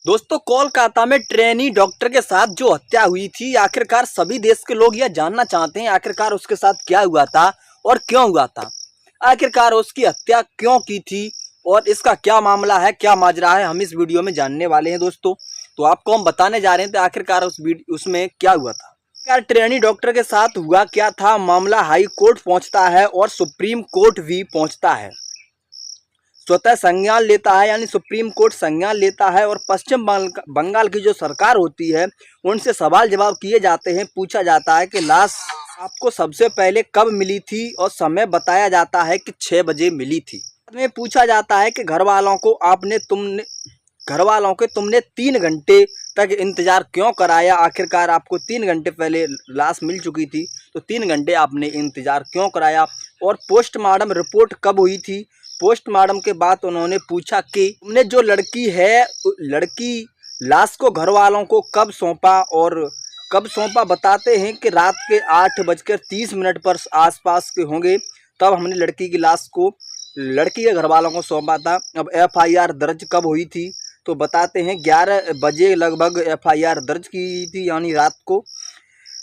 दोस्तों, कोलकाता में trainee doctor के साथ जो हत्या हुई थी, आखिरकार सभी देश के लोग यह जानना चाहते हैं आखिरकार उसके साथ क्या हुआ था और क्यों हुआ था। आखिरकार उसकी हत्या क्यों की थी और इसका क्या मामला है, क्या माजरा है, हम इस वीडियो में जानने वाले हैं दोस्तों। तो आपको हम बताने जा रहे हैं तो आखिरकार उसमें क्या हुआ था। यार, ट्रेनी डॉक्टर के साथ हुआ क्या था, मामला हाई कोर्ट पहुंचता है और सुप्रीम कोर्ट भी पहुंचता है, स्वतः संज्ञान लेता है, यानी सुप्रीम कोर्ट संज्ञान लेता है। और पश्चिम बंगाल की जो सरकार होती है उनसे सवाल जवाब किए जाते हैं, पूछा जाता है कि लाश आपको सबसे पहले कब मिली थी, और समय बताया जाता है कि 6 बजे मिली थी। बाद में पूछा जाता है कि घर वालों के तुमने 3 घंटे तक इंतजार क्यों कराया, आखिरकार आपको 3 घंटे पहले लाश मिल चुकी थी तो 3 घंटे आपने इंतजार क्यों कराया। और पोस्टमार्टम रिपोर्ट कब हुई थी। पोस्टमार्टम के बाद उन्होंने पूछा कि तुमने जो लड़की लाश को घर वालों को कब सौंपा, और कब सौंपा बताते हैं कि रात के 8:30 पर आसपास के होंगे, तब हमने लड़की की लाश को लड़की के घर वालों को सौंपा था। अब एफआईआर दर्ज कब हुई थी, तो बताते हैं 11 बजे लगभग एफआईआर दर्ज की थी, यानी रात को।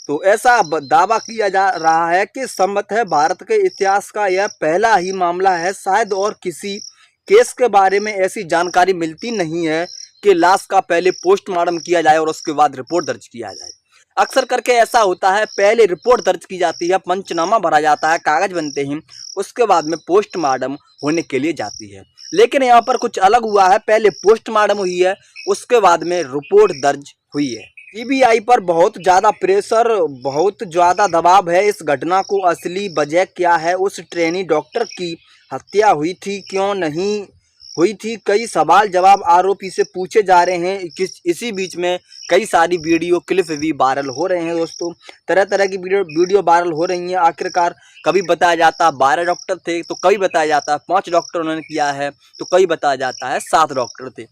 तो ऐसा दावा किया जा रहा है कि संभवत है भारत के इतिहास का यह पहला ही मामला है, शायद और किसी केस के बारे में ऐसी जानकारी मिलती नहीं है कि लाश का पहले पोस्टमार्टम किया जाए और उसके बाद रिपोर्ट दर्ज किया जाए। अक्सर करके ऐसा होता है, पहले रिपोर्ट दर्ज की जाती है, पंचनामा भरा जाता है, कागज बनते हैं, उसके बाद में पोस्टमार्टम होने के लिए जाती है। लेकिन यहाँ पर कुछ अलग हुआ है, पहले पोस्टमार्टम हुई है, उसके बाद में रिपोर्ट दर्ज हुई है। सीबीआई पर बहुत ज़्यादा प्रेशर, बहुत ज़्यादा दबाव है। इस घटना को असली वजह क्या है, उस ट्रेनी डॉक्टर की हत्या हुई थी क्यों नहीं हुई थी, कई सवाल जवाब आरोपी से पूछे जा रहे हैं। इसी बीच में कई सारी वीडियो क्लिप भी वायरल हो रहे हैं दोस्तों, तरह तरह की वीडियो वायरल हो रही हैं। आखिरकार कभी बताया जाता है 12 डॉक्टर थे, तो कभी बताया जाता है 5 डॉक्टर उन्होंने किया है, तो कभी बताया जाता है 7 डॉक्टर थे।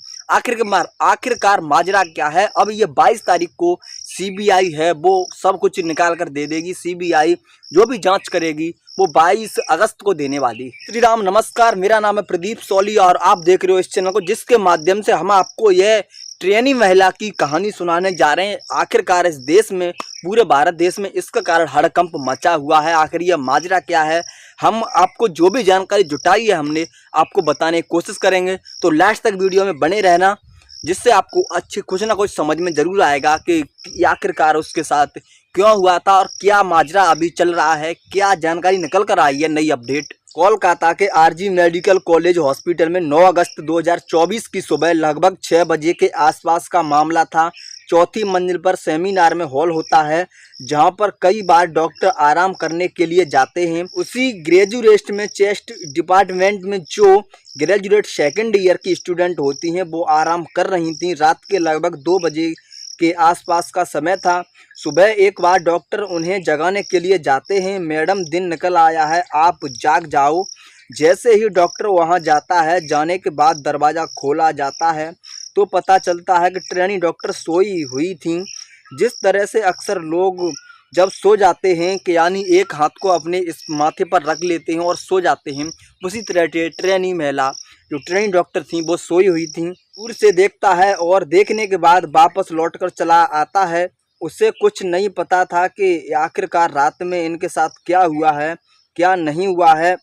आखिरकार माजरा क्या है। अब ये 22 तारीख को सीबीआई है वो सब कुछ निकाल कर दे देगी। सीबीआई जो भी जांच करेगी वो 22 अगस्त को देने वाली। श्री राम, नमस्कार, मेरा नाम है प्रदीप सोली और आप देख रहे हो इस चैनल को, जिसके माध्यम से हम आपको यह ट्रेनी महिला की कहानी सुनाने जा रहे हैं। आखिरकार इस देश में, पूरे भारत देश में इसका कारण हड़कंप मचा हुआ है। आखिर यह माजरा क्या है, हम आपको जो भी जानकारी जुटाई है हमने आपको बताने की कोशिश करेंगे। तो लास्ट तक वीडियो में बने रहना, जिससे आपको अच्छी कुछ ना कुछ समझ में जरूर आएगा कि आखिरकार उसके साथ क्यों हुआ था और क्या माजरा अभी चल रहा है, क्या जानकारी निकल कर आई है, नई अपडेट। कोलकाता के आरजी मेडिकल कॉलेज हॉस्पिटल में 9 अगस्त 2024 की सुबह लगभग 6 बजे के आसपास का मामला था। चौथी मंजिल पर सेमिनार में हॉल होता है, जहां पर कई बार डॉक्टर आराम करने के लिए जाते हैं। उसी ग्रेजुएट में चेस्ट डिपार्टमेंट में जो ग्रेजुएट सेकेंड ईयर की स्टूडेंट होती हैं वो आराम कर रही थी। रात के लगभग 2 बजे के आसपास का समय था। सुबह एक बार डॉक्टर उन्हें जगाने के लिए जाते हैं। मैडम, दिन निकल आया है, आप जाग जाओ। जैसे ही डॉक्टर वहां जाता है, जाने के बाद दरवाज़ा खोला जाता है तो पता चलता है कि ट्रेनी डॉक्टर सोई हुई थी। जिस तरह से अक्सर लोग जब सो जाते हैं कि यानी एक हाथ को अपने इस माथे पर रख लेते हैं और सो जाते हैं, उसी तरह से ट्रेनी महिला जो ट्रेनी डॉक्टर थी वो सोई हुई थी। दूर से देखता है और देखने के बाद वापस लौटकर चला आता है। उसे कुछ नहीं पता था कि आखिरकार रात में इनके साथ क्या हुआ है, क्या नहीं हुआ है।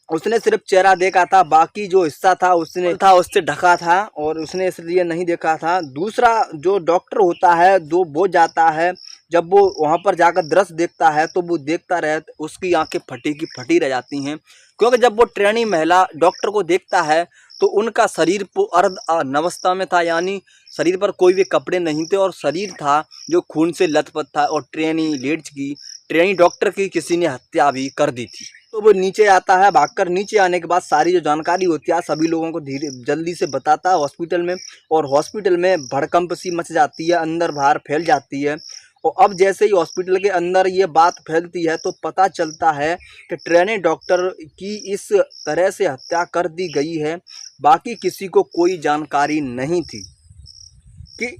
उसने सिर्फ चेहरा देखा था, बाकी जो हिस्सा था उससे ढका था और उसने इसलिए नहीं देखा था। दूसरा जो डॉक्टर होता है वो जाता है, जब वो वहाँ पर जाकर दृश्य देखता है तो वो देखता रहे, उसकी आंखें फटी की फटी रह जाती हैं। क्योंकि जब वो ट्रेनी महिला डॉक्टर को देखता है तो उनका शरीर अर्ध अवस्था में था, यानी शरीर पर कोई भी कपड़े नहीं थे और शरीर था जो खून से लथपथ था। और ट्रेनी डॉक्टर की किसी ने हत्या भी कर दी थी। तो वो नीचे आता है, भागकर नीचे आने के बाद सारी जो जानकारी होती है सभी लोगों को जल्दी से बताता है हॉस्पिटल में, और हॉस्पिटल में भड़कंप सी मच जाती है, अंदर बाहर फैल जाती है। और अब जैसे ही हॉस्पिटल के अंदर ये बात फैलती है तो पता चलता है कि ट्रेनी डॉक्टर की इस तरह से हत्या कर दी गई है। बाकी किसी को कोई जानकारी नहीं थी कि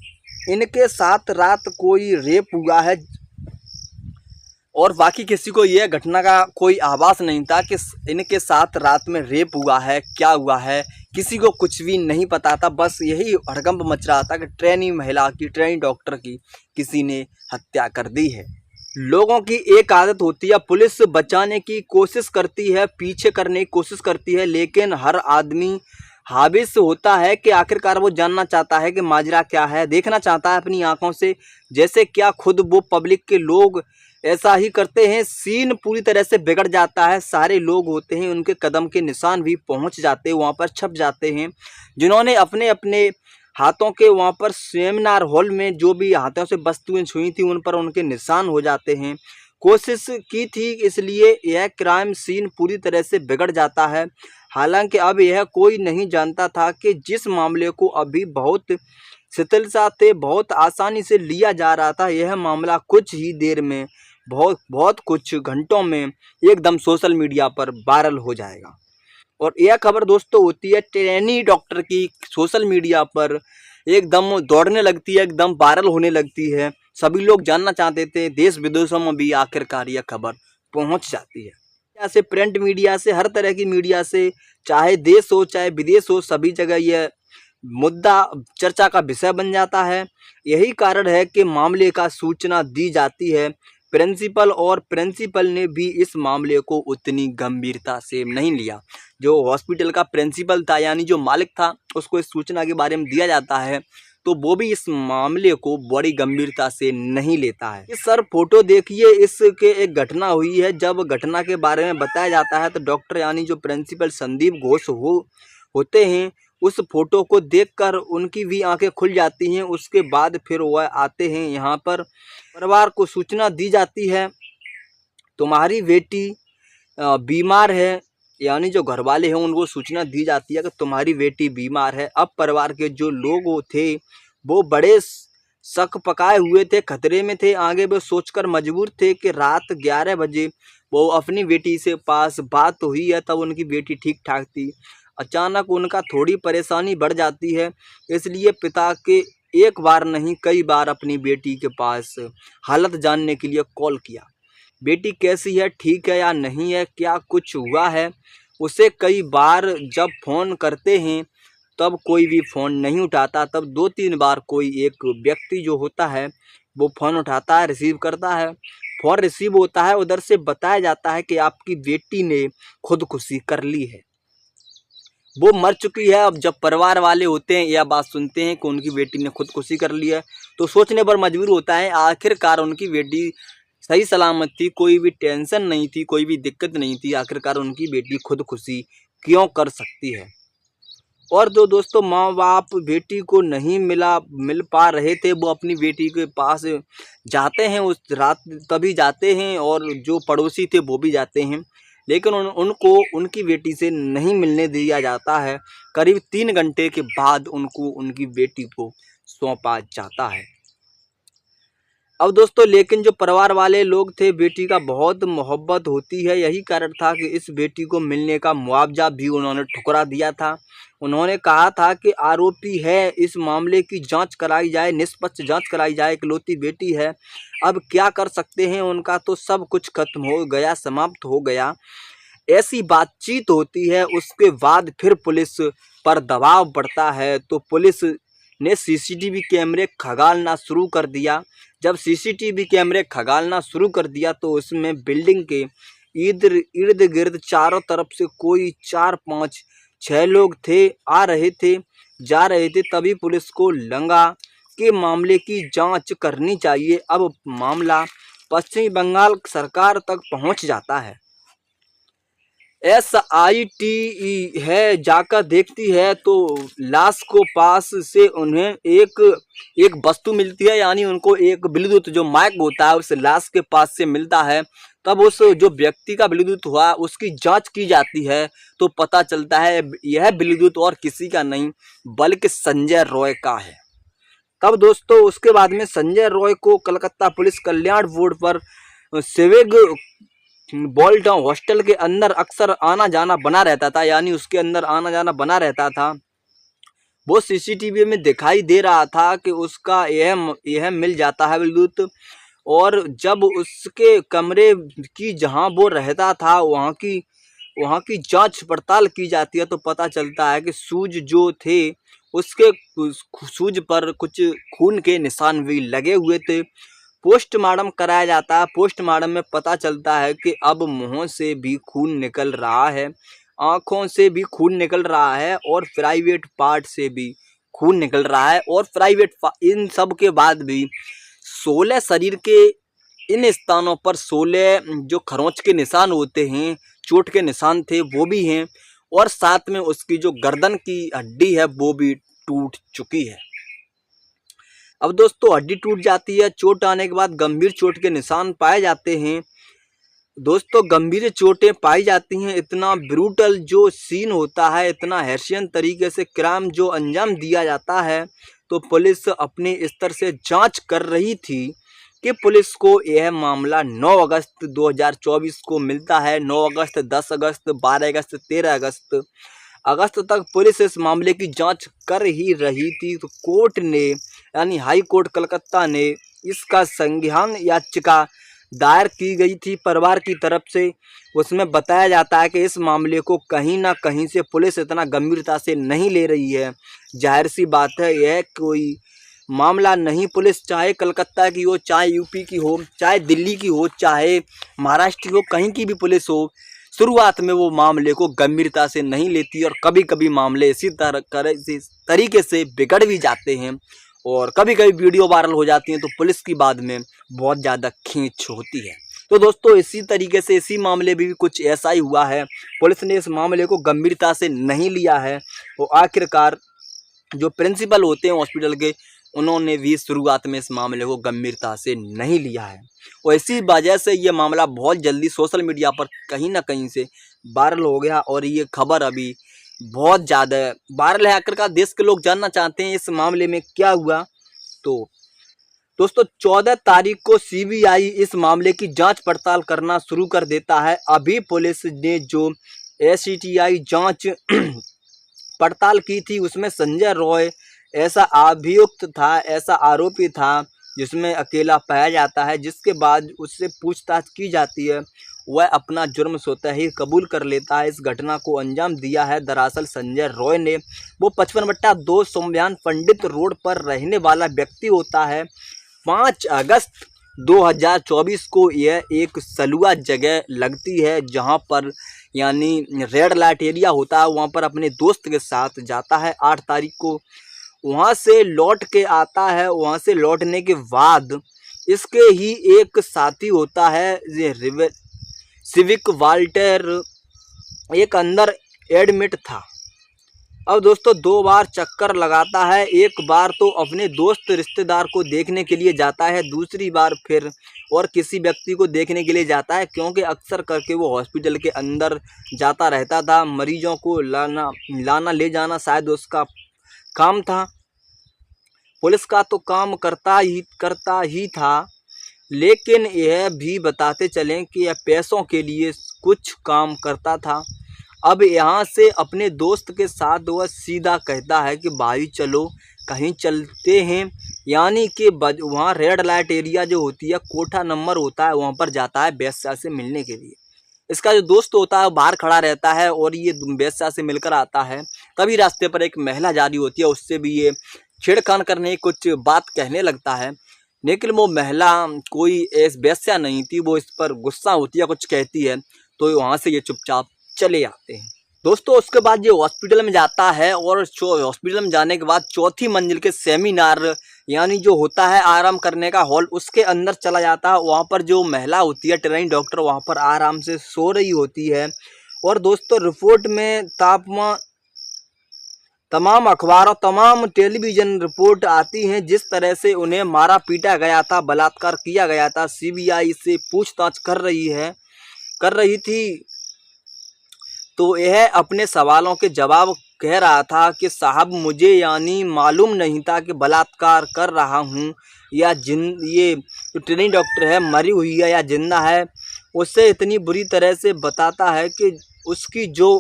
इनके साथ रात कोई रेप हुआ है। और बाकी किसी को यह घटना का कोई आभास नहीं था कि इनके साथ रात में रेप हुआ है, क्या हुआ है, किसी को कुछ भी नहीं पता था। बस यही हड़कंप मच रहा था कि ट्रेनी महिला की, ट्रेनी डॉक्टर की किसी ने हत्या कर दी है। लोगों की एक आदत होती है, पुलिस बचाने की कोशिश करती है, पीछे करने की कोशिश करती है, लेकिन हर आदमी हाविस होता है कि आखिरकार वो जानना चाहता है कि माजरा क्या है, देखना चाहता है अपनी आंखों से। जैसे क्या खुद वो पब्लिक के लोग ऐसा ही करते हैं, सीन पूरी तरह से बिगड़ जाता है। सारे लोग होते हैं, उनके कदम के निशान भी पहुंच जाते हैं, वहाँ पर छप जाते हैं। जिन्होंने अपने अपने हाथों के वहाँ पर सेमिनार हॉल में जो भी हाथों से वस्तुएं छुई थी, उन पर उनके निशान हो जाते हैं। कोशिश की थी, इसलिए यह क्राइम सीन पूरी तरह से बिगड़ जाता है। हालांकि अब यह कोई नहीं जानता था कि जिस मामले को अभी बहुत शिथिलता से, बहुत आसानी से लिया जा रहा था, यह मामला कुछ ही देर में, बहुत कुछ घंटों में एकदम सोशल मीडिया पर वायरल हो जाएगा। और यह खबर दोस्तों होती है ट्रेनी डॉक्टर की, सोशल मीडिया पर एकदम दौड़ने लगती है, एकदम वायरल होने लगती है। सभी लोग जानना चाहते थे, देश विदेशों में भी आखिरकार यह खबर पहुंच जाती है। से प्रिंट मीडिया से, हर तरह की मीडिया से, चाहे देश हो चाहे विदेश हो, सभी जगह यह मुद्दा चर्चा का विषय बन जाता है। यही कारण है कि मामले का सूचना दी जाती है प्रिंसिपल, और प्रिंसिपल ने भी इस मामले को उतनी गंभीरता से नहीं लिया। जो हॉस्पिटल का प्रिंसिपल था, यानी जो मालिक था, उसको इस सूचना के बारे में दिया जाता है तो वो भी इस मामले को बड़ी गंभीरता से नहीं लेता है। इस सर फोटो देखिए, इसके एक घटना हुई है। जब घटना के बारे में बताया जाता है तो डॉक्टर यानी जो प्रिंसिपल संदीप घोष होते हैं, उस फोटो को देखकर उनकी भी आंखें खुल जाती हैं। उसके बाद फिर वह आते हैं यहाँ पर, परिवार को सूचना दी जाती है, तुम्हारी बेटी बीमार है, यानी जो घर वाले हैं उनको सूचना दी जाती है कि तुम्हारी बेटी बीमार है। अब परिवार के जो लोग थे वो बड़े शक पकाए हुए थे, खतरे में थे। आगे वो सोचकर मजबूर थे कि रात 11 बजे वो अपनी बेटी से पास बात हुई है, तब उनकी बेटी ठीक ठाक थी। अचानक उनका थोड़ी परेशानी बढ़ जाती है, इसलिए पिता के एक बार नहीं कई बार अपनी बेटी के पास हालत जानने के लिए कॉल किया। बेटी कैसी है, ठीक है या नहीं है, क्या कुछ हुआ है। उसे कई बार जब फ़ोन करते हैं तब कोई भी फ़ोन नहीं उठाता। तब 2-3 बार कोई एक व्यक्ति जो होता है वो फ़ोन उठाता है, रिसीव करता है। फ़ोन रिसीव होता है, उधर से बताया जाता है कि आपकी बेटी ने खुदकुशी कर ली है, वो मर चुकी है। अब जब परिवार वाले होते हैं यह बात सुनते हैं कि उनकी बेटी ने खुदकुशी कर ली है, तो सोचने पर मजबूर होता है। आखिरकार उनकी बेटी सही सलामत थी, कोई भी टेंशन नहीं थी, कोई भी दिक्कत नहीं थी। आखिरकार उनकी बेटी खुदकुशी क्यों कर सकती है। और जो दोस्तों माँ बाप बेटी को नहीं मिल पा रहे थे, वो अपनी बेटी के पास जाते हैं, उस रात तभी जाते हैं, और जो पड़ोसी थे वो भी जाते हैं, लेकिन उनको उनकी बेटी से नहीं मिलने दिया जाता है। करीब 3 घंटे के बाद उनको उनकी बेटी को सौंपा जाता है। अब दोस्तों लेकिन जो परिवार वाले लोग थे, बेटी का बहुत मोहब्बत होती है, यही कारण था कि इस बेटी को मिलने का मुआवजा भी उन्होंने ठुकरा दिया था। उन्होंने कहा था कि आरोपी है, इस मामले की जांच कराई जाए, निष्पक्ष जांच कराई जाए, इकलौती बेटी है। अब क्या कर सकते हैं, उनका तो सब कुछ खत्म हो गया, समाप्त हो गया। ऐसी बातचीत होती है। उसके बाद फिर पुलिस पर दबाव बढ़ता है, तो पुलिस ने सीसीटीवी कैमरे खंगालना शुरू कर दिया। जब सीसीटीवी कैमरे खंगालना शुरू कर दिया तो उसमें बिल्डिंग के इर्द गिर्द चारों तरफ से कोई 4-5-6 लोग थे, आ रहे थे, जा रहे थे। तभी पुलिस को लगा कि मामले की जांच करनी चाहिए। अब मामला पश्चिमी बंगाल सरकार तक पहुंच जाता है। SIT है, जाकर देखती है तो लाश को पास से उन्हें एक वस्तु मिलती है, यानी उनको एक ब्लूटूथ जो माइक होता है उस लाश के पास से मिलता है। तब उस जो व्यक्ति का ब्लूटूथ हुआ उसकी जांच की जाती है, तो पता चलता है यह ब्लूटूथ और किसी का नहीं बल्कि संजय रॉय का है। तब दोस्तों उसके बाद में संजय रॉय को कलकत्ता पुलिस कल्याण बोर्ड पर सेवेग बॉल टाउन हॉस्टल के अंदर अक्सर आना जाना बना रहता था, यानी उसके अंदर आना जाना बना रहता था। वो सीसीटीवी में दिखाई दे रहा था कि उसका यह मिल जाता है ब्लूटूथ। और जब उसके कमरे की जहाँ वो रहता था वहाँ की जांच पड़ताल की जाती है तो पता चलता है कि शूज जो थे उसके शूज पर कुछ खून के निशान भी लगे हुए थे। पोस्टमार्टम कराया जाता है। पोस्टमार्टम में पता चलता है कि अब मुंहों से भी खून निकल रहा है, आँखों से भी खून निकल रहा है और प्राइवेट पार्ट से भी खून निकल रहा है। और इन सब के बाद भी 16 शरीर के इन स्थानों पर 16 जो खरोंच के निशान होते हैं, चोट के निशान थे वो भी हैं। और साथ में उसकी जो गर्दन की हड्डी है वो भी टूट चुकी है। अब दोस्तों हड्डी टूट जाती है, चोट आने के बाद गंभीर चोट के निशान पाए जाते हैं। दोस्तों गंभीर चोटें पाई जाती हैं। इतना ब्रूटल जो सीन होता है, इतना हैसियन तरीके से क्राइम जो अंजाम दिया जाता है, तो पुलिस अपने स्तर से जांच कर रही थी कि पुलिस को यह मामला 9 अगस्त 2024 को मिलता है। 9 अगस्त, 10 अगस्त, 12 अगस्त, 13 अगस्त तक पुलिस इस मामले की जांच कर ही रही थी। तो कोर्ट ने यानी हाई कोर्ट कलकत्ता ने इसका संज्ञान याचिका दायर की गई थी परिवार की तरफ से। उसमें बताया जाता है कि इस मामले को कहीं ना कहीं से पुलिस इतना गंभीरता से नहीं ले रही है। जाहिर सी बात है, यह कोई मामला नहीं। पुलिस चाहे कलकत्ता की हो, चाहे यूपी की हो, चाहे दिल्ली की हो, चाहे महाराष्ट्र की हो, कहीं की भी पुलिस हो, शुरुआत में वो मामले को गंभीरता से नहीं लेती और कभी कभी मामले इसी तरीके से बिगड़ भी जाते हैं और कभी कभी वीडियो वायरल हो जाती हैं तो पुलिस की बाद में बहुत ज़्यादा खींच होती है। तो दोस्तों इसी तरीके से इसी मामले में भी कुछ ऐसा ही हुआ है। पुलिस ने इस मामले को गंभीरता से नहीं लिया है और आखिरकार जो प्रिंसिपल होते हैं हॉस्पिटल के, उन्होंने भी शुरुआत में इस मामले को गंभीरता से नहीं लिया है और इसी वजह से ये मामला बहुत जल्दी सोशल मीडिया पर कहीं ना कहीं से वायरल हो गया और ये खबर अभी बहुत ज़्यादा वायरल है। आखिरकार देश के लोग जानना चाहते हैं इस मामले में क्या हुआ। तो दोस्तों 14 तारीख को सीबीआई इस मामले की जांच पड़ताल करना शुरू कर देता है। अभी पुलिस ने जो एसीटीआई जांच पड़ताल की थी उसमें संजय रॉय ऐसा अभियुक्त था, ऐसा आरोपी था जिसमें अकेला पाया जाता है, जिसके बाद उससे पूछताछ की जाती है। वह अपना जुर्म स्वतः ही कबूल कर लेता है। इस घटना को अंजाम दिया है दरअसल संजय रॉय ने। वो 55/2 सोमयान पंडित रोड पर रहने वाला व्यक्ति होता है। 5 अगस्त 2024 को यह एक सलुआ जगह लगती है जहां पर यानी रेड लाइट एरिया होता है, वहां पर अपने दोस्त के साथ जाता है 8 तारीख को। वहां से लौट के आता है। वहां से लौटने के बाद इसके ही एक साथी होता है ये सिविक वाल्टर, एक अंदर एडमिट था। अब दोस्तों 2 बार चक्कर लगाता है। एक बार तो अपने दोस्त रिश्तेदार को देखने के लिए जाता है, दूसरी बार फिर और किसी व्यक्ति को देखने के लिए जाता है, क्योंकि अक्सर करके वो हॉस्पिटल के अंदर जाता रहता था। मरीजों को लाना ले जाना शायद उसका काम था। पुलिस का तो काम करता ही था, लेकिन यह भी बताते चलें कि यह पैसों के लिए कुछ काम करता था। अब यहाँ से अपने दोस्त के साथ वह सीधा कहता है कि भाई चलो कहीं चलते हैं, यानी कि वहाँ रेड लाइट एरिया जो होती है, कोठा नंबर होता है, वहाँ पर जाता है वेश्या से मिलने के लिए। इसका जो दोस्त होता है बाहर खड़ा रहता है और ये वेश्या से मिलकर आता है। तभी रास्ते पर एक महिला जा रही होती है, उससे भी ये छेड़खानी करने की कुछ बात कहने लगता है, लेकिन वो महिला कोई ऐसी वेश्या नहीं थी। वो इस पर गुस्सा होती है, कुछ कहती है, तो वहाँ से ये चुपचाप चले आते हैं। दोस्तों उसके बाद ये हॉस्पिटल में जाता है और हॉस्पिटल में जाने के बाद 4थी मंजिल के सेमिनार यानी जो होता है आराम करने का हॉल, उसके अंदर चला जाता है। वहाँ पर जो महिला होती है ट्रेनिंग डॉक्टर, वहाँ पर आराम से सो रही होती है। और दोस्तों रिपोर्ट में तमाम अखबारों, तमाम टेलीविज़न रिपोर्ट आती हैं जिस तरह से उन्हें मारा पीटा गया था, बलात्कार किया गया था। सीबीआई से पूछताछ कर रही थी, तो यह अपने सवालों के जवाब कह रहा था कि साहब मुझे यानी मालूम नहीं था कि बलात्कार कर रहा हूँ या ये जो ट्रेनिंग डॉक्टर है मरी हुई है या जिंदा है। उससे इतनी बुरी तरह से बताता है कि उसकी जो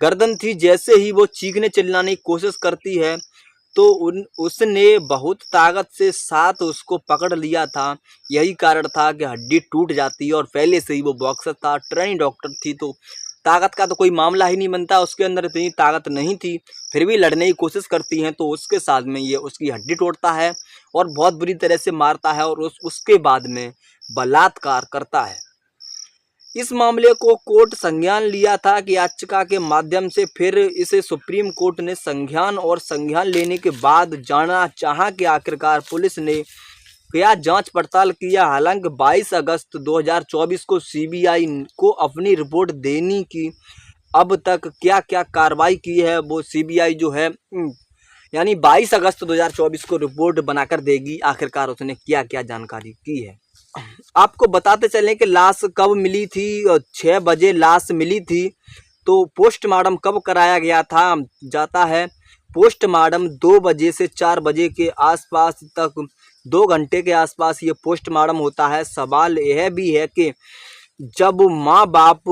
गर्दन थी, जैसे ही वो चीखने चिल्लाने की कोशिश करती है तो उसने बहुत ताकत से साथ उसको पकड़ लिया था। यही कारण था कि हड्डी टूट जाती है, और पहले से ही वो बॉक्सर था, ट्रेनिंग डॉक्टर थी, तो ताकत का तो कोई मामला ही नहीं बनता। उसके अंदर इतनी ताकत नहीं थी, फिर भी लड़ने की कोशिश करती हैं, तो उसके साथ में ये उसकी हड्डी तोड़ता है और बहुत बुरी तरह से मारता है, और उसके बाद में बलात्कार करता है। इस मामले को कोर्ट संज्ञान लिया था कि याचिका के माध्यम से, फिर इसे सुप्रीम कोर्ट ने संज्ञान लेने के बाद जानना चाहा कि आखिरकार पुलिस ने क्या जांच पड़ताल किया। हालांकि 22 अगस्त 2024 को सीबीआई को अपनी रिपोर्ट देने की अब तक क्या क्या कार्रवाई की है, वो सीबीआई जो है यानी 22 अगस्त 2024 को रिपोर्ट बनाकर देगी आखिरकार उसने क्या क्या जानकारी की है। आपको बताते चलें कि लाश कब मिली थी। 6 बजे लाश मिली थी। तो पोस्टमार्टम कब कराया गया था जाता है, पोस्टमार्टम 2 बजे से 4 बजे के आसपास तक, 2 घंटे के आसपास ये पोस्टमार्टम होता है। सवाल यह भी है कि जब माँ बाप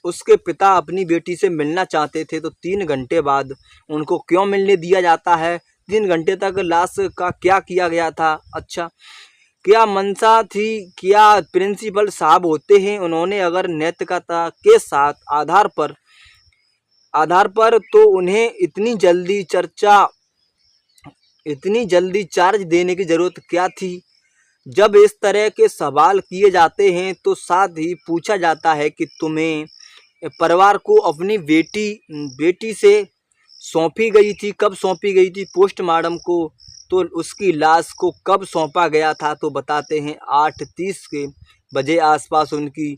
उसके पिता अपनी बेटी से मिलना चाहते थे तो 3 घंटे बाद उनको क्यों मिलने दिया जाता है? 3 घंटे तक लाश का क्या किया गया था? अच्छा, क्या मंशा थी? क्या प्रिंसिपल साहब होते हैं, उन्होंने अगर नैतिकता के साथ आधार पर तो उन्हें इतनी जल्दी चार्ज देने की ज़रूरत क्या थी? जब इस तरह के सवाल किए जाते हैं तो साथ ही पूछा जाता है कि तुम्हें परिवार को अपनी बेटी से सौंपी गई थी, कब सौंपी गई थी? पोस्टमार्टम को तो उसकी लाश को कब सौंपा गया था? तो बताते हैं 8:30 के बजे आसपास उनकी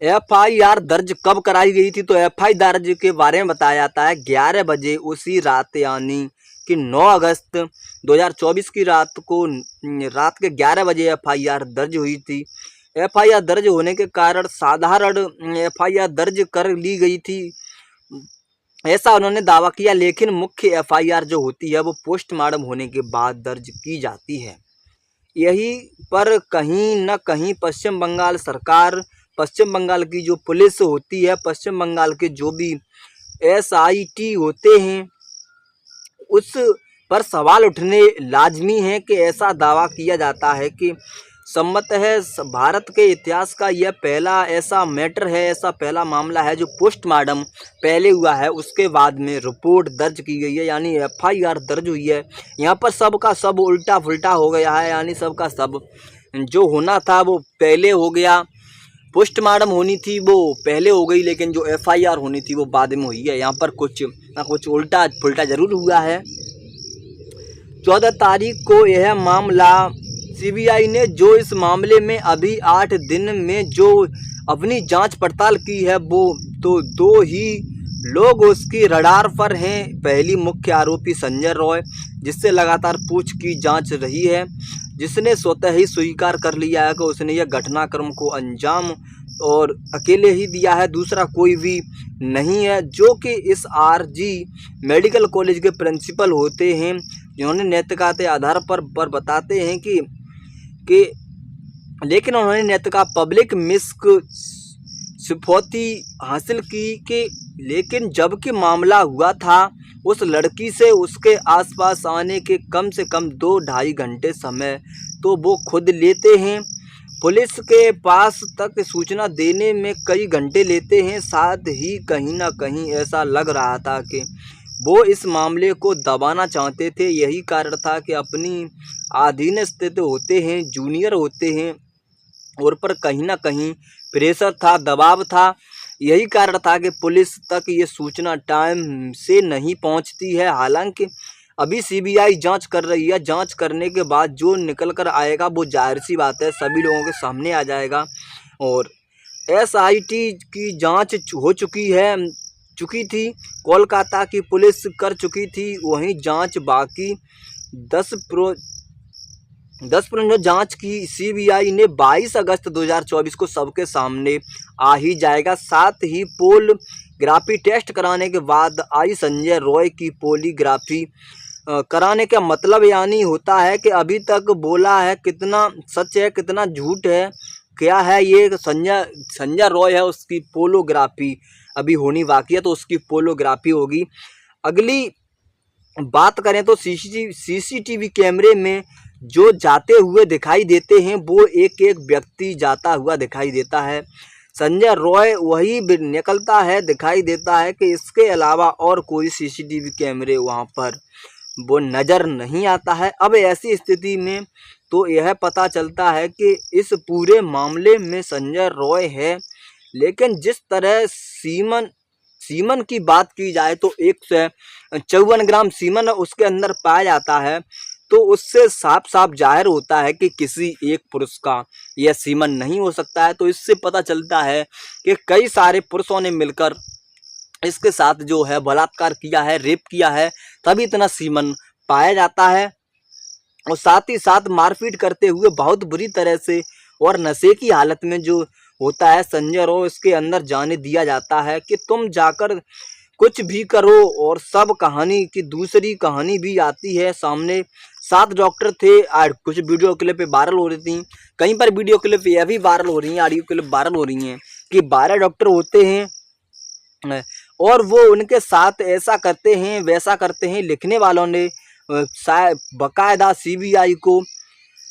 एफआईआर दर्ज कब कराई गई थी? तो एफआईआर दर्ज के बारे में बताया जाता है 11 बजे उसी रात, यानी कि 9 अगस्त 2024 की रात के 11 बजे एफआईआर दर्ज हुई थी। एफआईआर दर्ज होने के कारण साधारण एफआईआर दर्ज कर ली गई थी, ऐसा उन्होंने दावा किया, लेकिन मुख्य एफआईआर जो होती है वो पोस्टमार्टम होने के बाद दर्ज की जाती है। यही पर कहीं न कहीं पश्चिम बंगाल सरकार, पश्चिम बंगाल की जो पुलिस होती है, पश्चिम बंगाल के जो भी एसआईटी होते हैं, उस पर सवाल उठने लाजमी है कि ऐसा दावा किया जाता है कि सम्मत है भारत के इतिहास का यह पहला ऐसा मैटर है, ऐसा पहला मामला है जो पोस्टमार्टम पहले हुआ है, उसके बाद में रिपोर्ट दर्ज की गई है, यानी एफआईआर दर्ज हुई है। यहाँ पर सब का सब उल्टा फुल्टा हो गया है, यानी सब का सब जो होना था वो पहले हो गया, पोस्टमार्टम होनी थी वो पहले हो गई, लेकिन जो एफआईआर होनी थी वो बाद में हुई है। यहाँ पर कुछ ना कुछ उल्टा फुल्टा जरूर हुआ है। 14 तारीख को यह मामला सीबीआई ने जो इस मामले में अभी 8 दिन में जो अपनी जांच पड़ताल की है, वो तो 2 ही लोग उसकी रडार पर हैं। पहली मुख्य आरोपी संजय रॉय, जिससे लगातार पूछ की जांच रही है, जिसने स्वतः ही स्वीकार कर लिया है कि उसने यह घटनाक्रम को अंजाम और अकेले ही दिया है, दूसरा कोई भी नहीं है, जो कि इस आरजी मेडिकल कॉलेज के प्रिंसिपल होते हैं, जिन्होंने नैतिकता के आधार पर बताते हैं कि लेकिन उन्होंने नैतिकता पब्लिक मिस्क सिफौती हासिल की कि लेकिन जबकि मामला हुआ था उस लड़की से उसके आसपास आने के कम से कम 2-2.5 घंटे समय तो वो खुद लेते हैं, पुलिस के पास तक सूचना देने में कई घंटे लेते हैं। साथ ही कहीं ना कहीं ऐसा लग रहा था कि वो इस मामले को दबाना चाहते थे। यही कारण था कि अपनी अधीन स्थित होते हैं, जूनियर होते हैं, और पर कहीं ना कहीं प्रेशर था, दबाव था। यही कारण था कि पुलिस तक ये सूचना टाइम से नहीं पहुंचती है। हालांकि अभी सीबीआई जांच कर रही है, जांच करने के बाद जो निकल कर आएगा वो जाहिर सी बात है सभी लोगों के सामने आ जाएगा। और एसआईटी की जांच हो चुकी थी, कोलकाता की पुलिस कर चुकी थी, वहीं जांच बाकी 10% जांच की सीबीआई ने 22 अगस्त 2024 को सबके सामने आ ही जाएगा। साथ ही पोलीग्राफी टेस्ट कराने के बाद आई संजय रॉय की पोलीग्राफी कराने का मतलब यानी होता है कि अभी तक बोला है कितना सच है कितना झूठ है, क्या है ये संजय रॉय है, उसकी पोलोग्राफी अभी होनी बाकी है, तो उसकी पोलोग्राफी होगी। अगली बात करें तो सीसीटीवी कैमरे में जो जाते हुए दिखाई देते हैं वो एक एक व्यक्ति जाता हुआ दिखाई देता है। संजय रॉय वही निकलता है, दिखाई देता है कि इसके अलावा और कोई सीसीटीवी कैमरे वहां पर वो नज़र नहीं आता है। अब ऐसी स्थिति में तो यह पता चलता है कि इस पूरे मामले में संजय रॉय है, लेकिन जिस तरह सीमन की बात की जाए तो 154 ग्राम सीमन उसके अंदर पाया जाता है, तो उससे साफ साफ जाहिर होता है कि किसी एक पुरुष का यह सीमन नहीं हो सकता है। तो इससे पता चलता है कि कई सारे पुरुषों ने मिलकर इसके साथ जो है बलात्कार किया है, रेप किया है, तभी इतना सीमन पाया जाता है। और साथ ही साथ मारपीट करते हुए बहुत बुरी तरह से और नशे की हालत में जो होता है संजय रॉय, इसके अंदर जाने दिया जाता है कि तुम जाकर कुछ भी करो। और सब कहानी की दूसरी कहानी भी आती है सामने। 7 डॉक्टर थे, आज कुछ वीडियो क्लिप वायरल हो रही थी, कहीं पर वीडियो क्लिप यह भी वायरल हो रही हैं, ऑडियो क्लिप वायरल हो रही हैं कि 12 डॉक्टर होते हैं और वो उनके साथ ऐसा करते हैं वैसा करते हैं। लिखने वालों ने बाकायदा सीबीआई को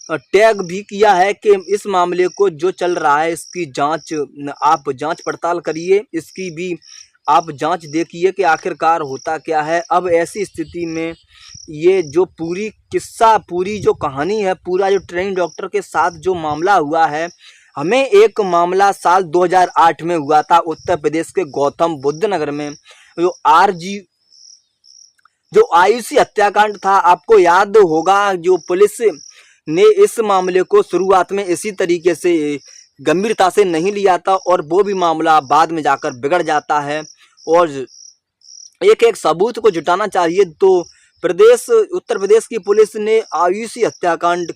टैग भी किया है कि इस मामले को जो चल रहा है इसकी जांच आप जांच पड़ताल करिए, इसकी भी आप जांच देखिए कि आखिरकार होता क्या है। अब ऐसी स्थिति में ये जो पूरी किस्सा, पूरी जो कहानी है, पूरा जो ट्रेनिंग डॉक्टर के साथ जो मामला हुआ है, हमें एक मामला साल 2008 में हुआ था उत्तर प्रदेश के गौतम बुद्ध नगर में, जो आयुषी हत्याकांड था। आपको याद होगा जो पुलिस ने इस मामले को शुरुआत में इसी तरीके से गंभीरता से नहीं लिया था और वो भी मामला बाद में जाकर बिगड़ जाता है। और एक एक सबूत को जुटाना चाहिए, तो उत्तर प्रदेश की पुलिस ने आयुषी हत्याकांड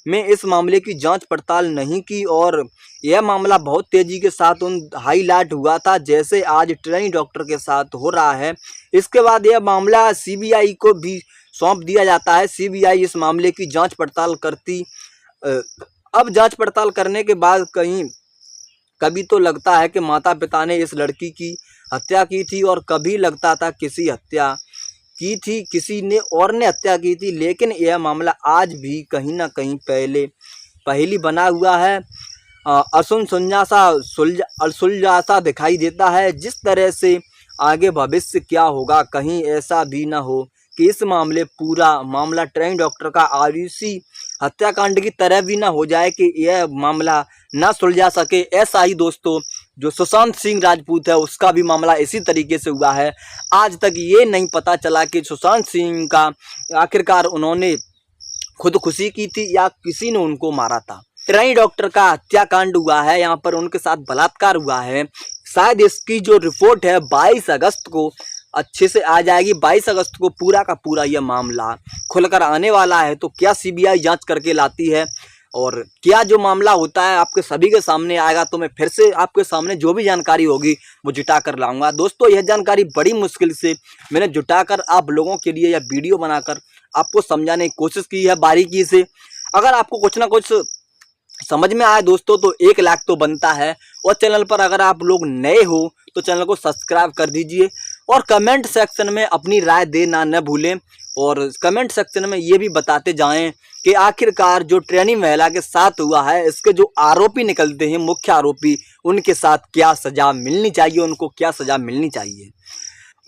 में इस मामले की जांच पड़ताल नहीं की और यह मामला बहुत तेजी के साथ हाईलाइट हुआ था, जैसे आज ट्रेनिंग डॉक्टर के साथ हो रहा है। इसके बाद यह मामला सीबीआई को भी सौंप दिया जाता है। सीबीआई इस मामले की जांच पड़ताल करती। अब जांच पड़ताल करने के बाद कभी तो लगता है कि माता पिता ने इस लड़की की हत्या की थी और कभी लगता था किसी ने और ने हत्या की थी, लेकिन यह मामला आज भी कहीं ना कहीं पहली बना हुआ है। सुलझा सा दिखाई देता है। जिस तरह से आगे भविष्य क्या होगा, कहीं ऐसा भी ना हो कि इस पूरा मामला ट्रेनिंग डॉक्टर का आयुषी हत्याकांड की तरह भी ना हो जाए कि यह मामला ना सुलझा सके। ऐसा ही दोस्तों जो सुशांत सिंह राजपूत है उसका भी मामला इसी तरीके से हुआ है। आज तक ये नहीं पता चला कि सुशांत सिंह का आखिरकार उन्होंने खुदकुशी की थी या किसी ने उनको मारा था। ट्रेनिंग डॉक्टर का हत्याकांड हुआ है, यहाँ पर उनके साथ बलात्कार हुआ है। शायद इसकी जो रिपोर्ट है 22 अगस्त को अच्छे से आ जाएगी। 22 अगस्त को पूरा का पूरा यह मामला खुलकर आने वाला है। तो क्या सीबीआई जांच करके लाती है और क्या जो मामला होता है आपके सभी के सामने आएगा, तो मैं फिर से आपके सामने जो भी जानकारी होगी वो जुटा कर लाऊंगा। दोस्तों यह जानकारी बड़ी मुश्किल से मैंने जुटाकर आप लोगों के लिए यह वीडियो बनाकर आपको समझाने की कोशिश की है बारीकी से। अगर आपको कुछ ना कुछ समझ में आए दोस्तों तो 1 लाख तो बनता है। और चैनल पर अगर आप लोग नए हो तो चैनल को सब्सक्राइब कर दीजिए और कमेंट सेक्शन में अपनी राय देना न भूलें। और कमेंट सेक्शन में ये भी बताते जाएं कि आखिरकार जो ट्रेनिंग महिला के साथ हुआ है, इसके जो आरोपी निकलते हैं, मुख्य आरोपी, उनके साथ क्या सजा मिलनी चाहिए, उनको क्या सजा मिलनी चाहिए।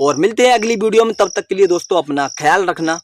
और मिलते हैं अगली वीडियो में, तब तक के लिए दोस्तों अपना ख्याल रखना।